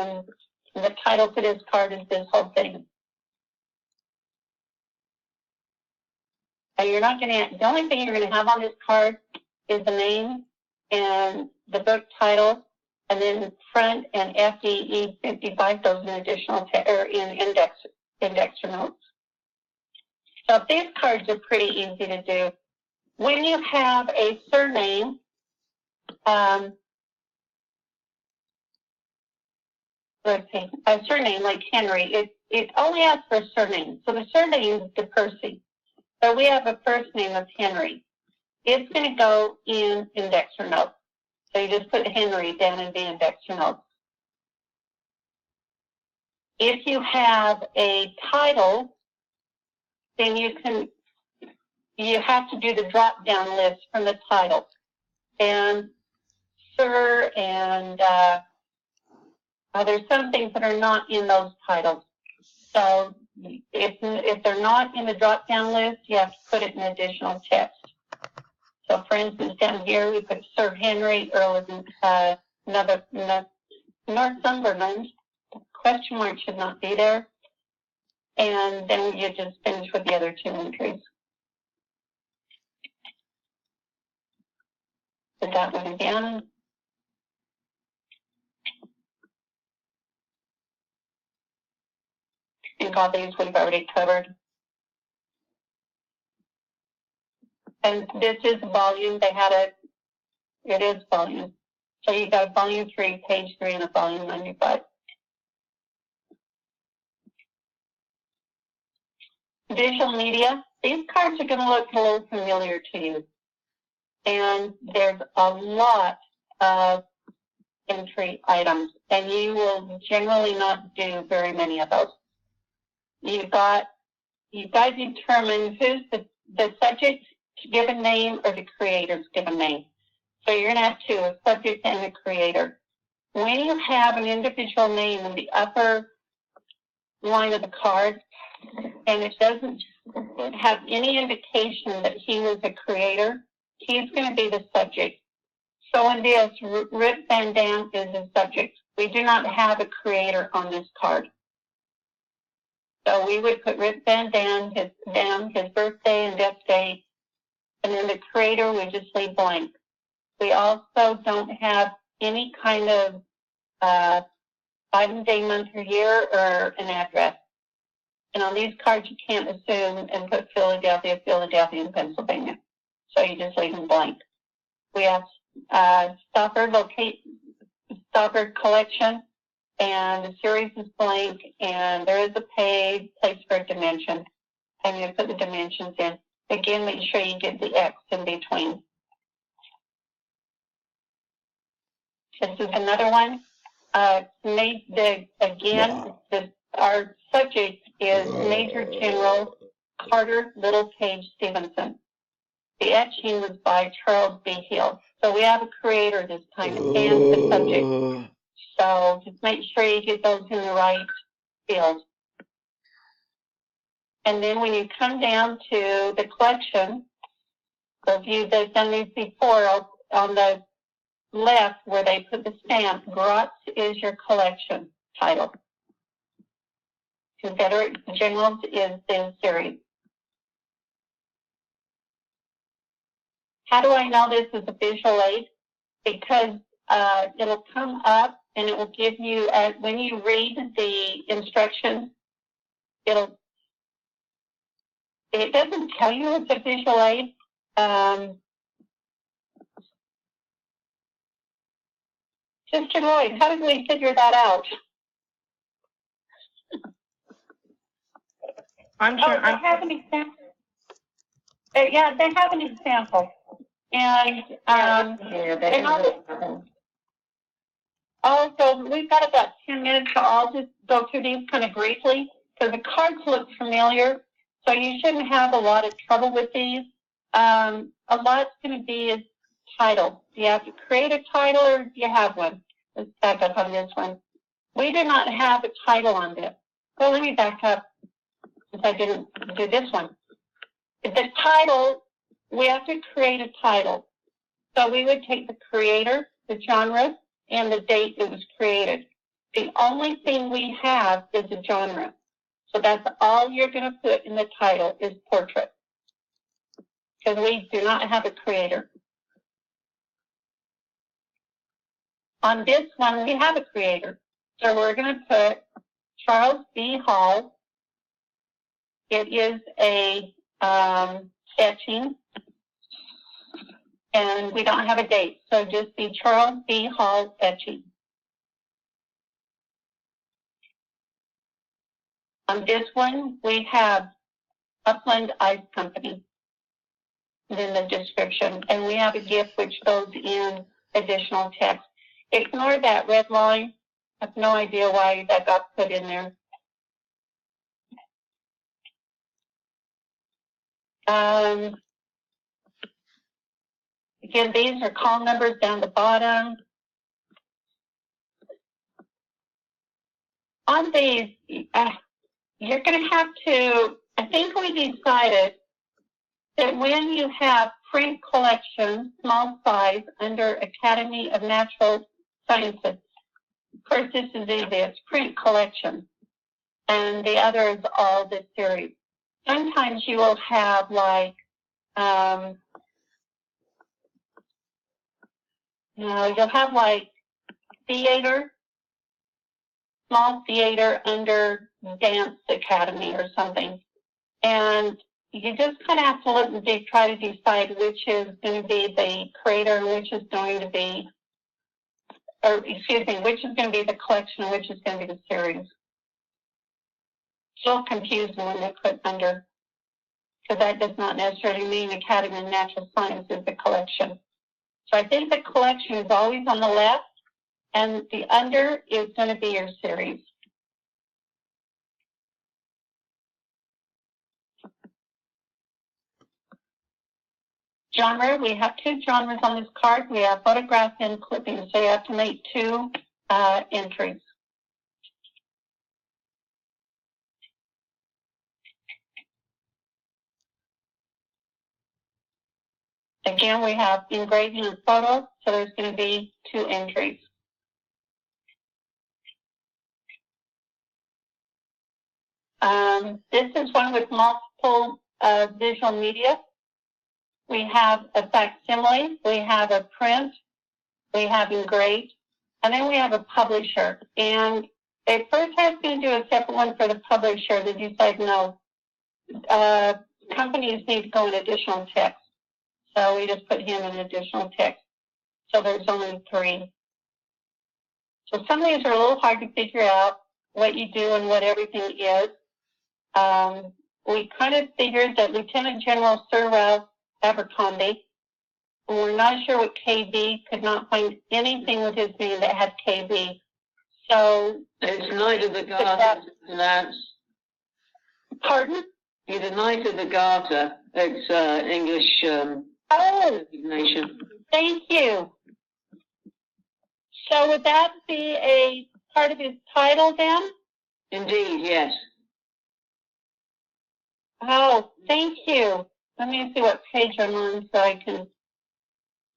and the title for this card is this whole thing. And you're not going to, the only thing you're going to have on this card is the name and the book title, and then front and FDE 55, those in additional or in indexer notes. So these cards are pretty easy to do. When you have a surname, let's see, a surname like Henry, it only asks for a surname. So the surname is DePercy. So we have a first name of Henry. It's going to go in indexer notes. So you just put Henry down in the indexer notes. If you have a title, then you have to do the drop-down list from the title. And sir, and there's some things that are not in those titles. So if they're not in the drop-down list, you have to put it in additional text. So for instance, down here, we put Sir Henry, Earl of Northumberland. Question mark should not be there. And then you just finish with the other two entries. Put that one again. And all these we've already covered. And this is volume. It is volume. So you got volume 3, page 3, and a volume 95. Visual media. These cards are going to look a little familiar to you. And there's a lot of entry items, and you will generally not do very many of those. You've got to determine who's the subject's given name or the creator's given name. So you're going to have two, a subject and a creator. When you have an individual name in the upper line of the card, and it doesn't have any indication that he was a creator, he's going to be the subject. So in this, Rip Van Dam is the subject. We do not have a creator on this card. So we would put Rip Van Dam, his birthday and death date, and then the creator we just leave blank. We also don't have any kind of item, day, month, or year, or an address. And on these cards, you can't assume and put Philadelphia, and Pennsylvania. So you just leave them blank. We have stopper collection, and the series is blank, and there is a place for a dimension, and you put the dimensions in. Again, make sure you get the X in between. This is another one. Our subject is Major General Carter Littlepage Stevenson. The etching was by Charles B. Hill. So we have a creator this time and the subject. So just make sure you get those in the right field. And then when you come down to the collection, those of you that have done these before, on the left where they put the stamp, Gratz is your collection title. Confederate Generals is the series. How do I know this is a visual aid? Because it'll come up and it will give you, when you read the instructions, it doesn't tell you it's a visual aid. Sister Lloyd, how did we figure that out? I'm sure. They have an example. Yeah, they have an example. And also, we've got about 10 minutes, so I'll just go through these kind of briefly, because the cards look familiar, so you shouldn't have a lot of trouble with these. A lot's going to be is title. Do you have to create a title, or do you have one? Let's back up on this one. We do not have a title on this. Well, let me back up, since I didn't do this one. The title, we have to create a title. So we would take the creator, the genre, and the date it was created. The only thing we have is a genre. So that's all you're going to put in the title is portrait. Because we do not have a creator. On this one, we have a creator. So we're going to put Charles B. Hall. It is a etching. And we don't have a date. So just be Charles B. Hall etching. On this one, we have Upland Ice Company in the description. And we have a gift which goes in additional text. Ignore that red line. I have no idea why that got put in there. Again, these are call numbers down the bottom. On these, you're going to have to, I think we decided that when you have print collection, small size, under Academy of Natural Sciences, of course this is easy, it's print collection, and the other is all the series. Sometimes you will have like, you'll have like theater, small theater under Dance Academy or something. And you just kind of have to look and try to decide which is going to be the creator and which is going to be, which is going to be the collection and which is going to be the series. It's a little confusing when they put under, because that does not necessarily mean Academy of Natural Science is the collection. So I think the collection is always on the left, and the under is going to be your series. Genre, we have two genres on this card. We have photographs and clippings, so you have to make two entries. Again, we have engraving and photos, so there's going to be two entries. This is one with multiple visual media. We have a facsimile, we have a print, we have engraved, and then we have a publisher. And at first I was going to do a separate one for the publisher, then decided no. Companies need to go in additional text. So we just put him in additional text. So there's only 3. So some of these are a little hard to figure out what you do and what everything is. We kind of figured that Lieutenant General Sir Ralph Abercrombie, and we're not sure what KB, could not find anything with his name that had KB. So it's Knight of the Garter, Lance. Pardon? He's a Knight of the Garter. It's English designation. Thank you. So would that be a part of his title then? Indeed, yes. Oh, thank you. Let me see what page I'm on so I can.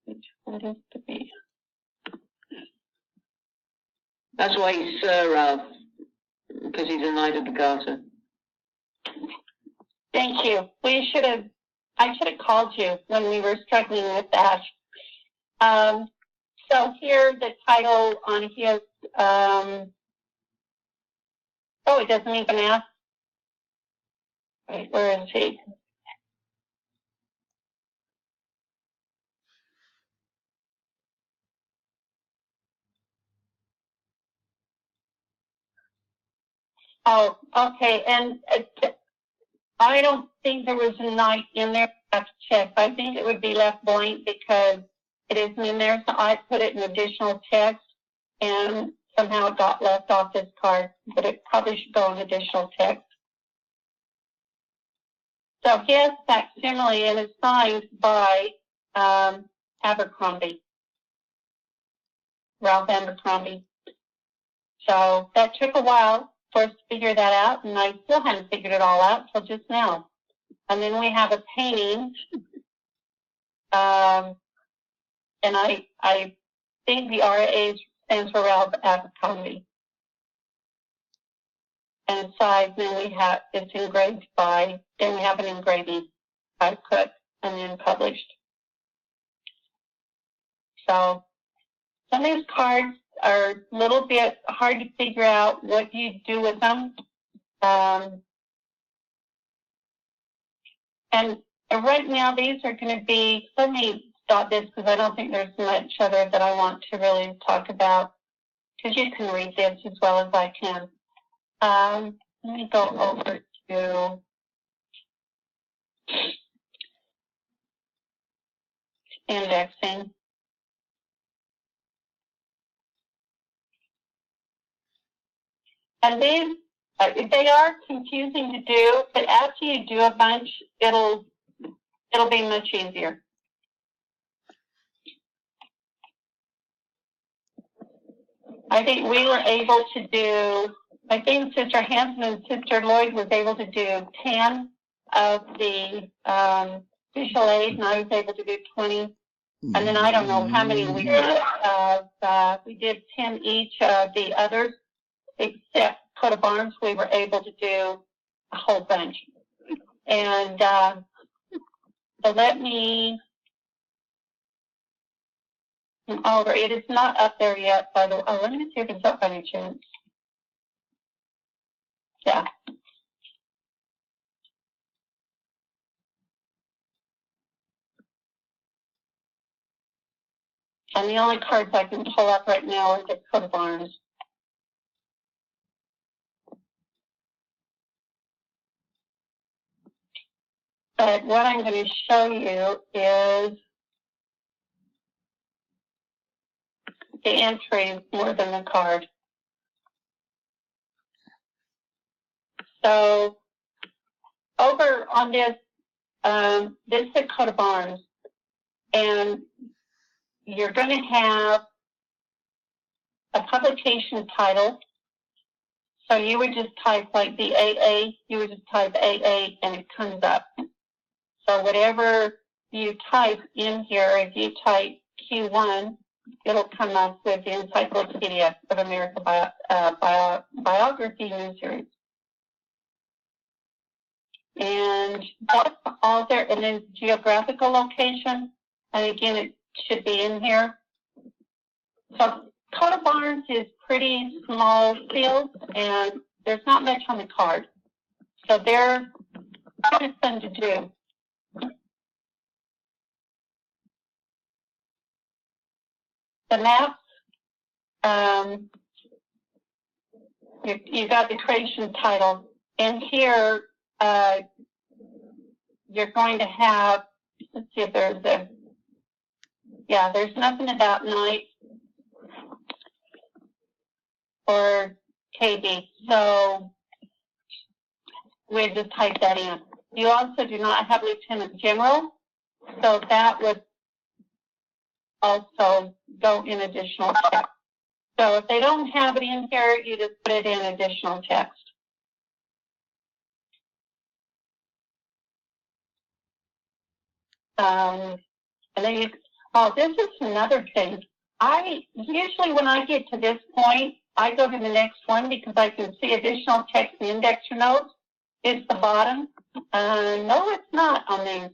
Which one is to be? That's why he's Sir Ralph, because he's a Knight of the Garter. Thank you. I should have called you when we were struggling with that. So here the title on his, it doesn't even ask. Wait, where is he? Oh, okay. And I don't think there was a knight in there. I have to check. I think it would be left blank because it isn't in there. So I put it in additional text, and somehow it got left off this card. But it probably should go in additional text. So his facsimile is signed by Abercrombie, Ralph Abercrombie. So that took a while for us to figure that out, and I still hadn't figured it all out until just now. And then we have a painting, and I think the RA stands for Ralph Abercrombie. and size. Then we have it's engraved by. Then we have an engraving by Cook, and then published. So some of these cards are a little bit hard to figure out what you do with them. And right now, these are going to be, let me stop this because I don't think there's much other that I want to really talk about, because you can read this as well as I can. Let me go over to indexing. And these, they are confusing to do, but after you do a bunch, it'll be much easier. I think we were able to do, I think Sister Hanson and Sister Lloyd was able to do 10 of the visual aid, and I was able to do 20. And then I don't know how many we did. We did 10 each of the others, except Coat of Arms, we were able to do a whole bunch. And so let me, it is not up there yet, by the way. Oh, let me see if it's up by any chance. Yeah. And the only cards I can pull up right now are the Coat of Arms. But what I'm going to show you is the entries more than the card. So over on this, this is the Coat of Arms, and you're going to have a publication title. So you would just type like the AA, you would just type AA and it comes up. So whatever you type in here, if you type Q1, it'll come up with the Encyclopedia of American Biography News Series. And that's all there, and then geographical location, and again, it should be in here. So Coat of Arms is pretty small fields, and there's not much on the card. So they're kind of fun to do. The maps, you got the creation title. And here, you're going to have, let's see if there's a, yeah, there's nothing about night or KB. So we just type that in. You also do not have Lieutenant General, so that would also go in additional text. So if they don't have it in here, you just put it in additional text. And then you, oh, this is another thing. I usually, when I get to this point, I go to the next one because I can see additional text in the index notes. It's the bottom. No, it's not on these.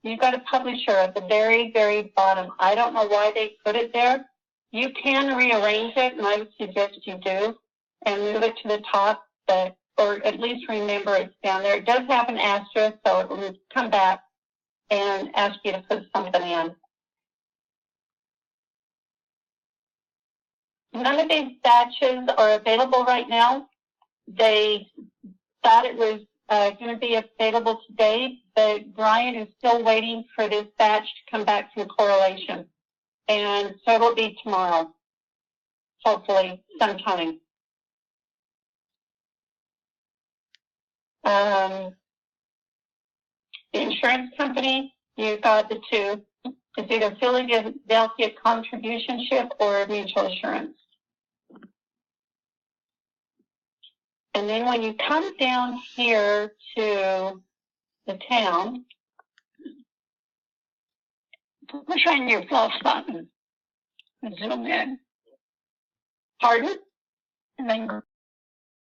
You've got a publisher at the very, very bottom. I don't know why they put it there. You can rearrange it, and I would suggest you do, and move it to the top, but, or at least remember it's down there. It does have an asterisk, so it will come back and ask you to put something in. None of these batches are available right now. They thought it was going to be available today, but Brian is still waiting for this batch to come back from correlation. And so it'll be tomorrow, hopefully, sometime. The insurance company, you've got the two. It's either Philadelphia Contributionship or Mutual Assurance. And then when you come down here to the town, push on your plus button and zoom in. Pardon? And then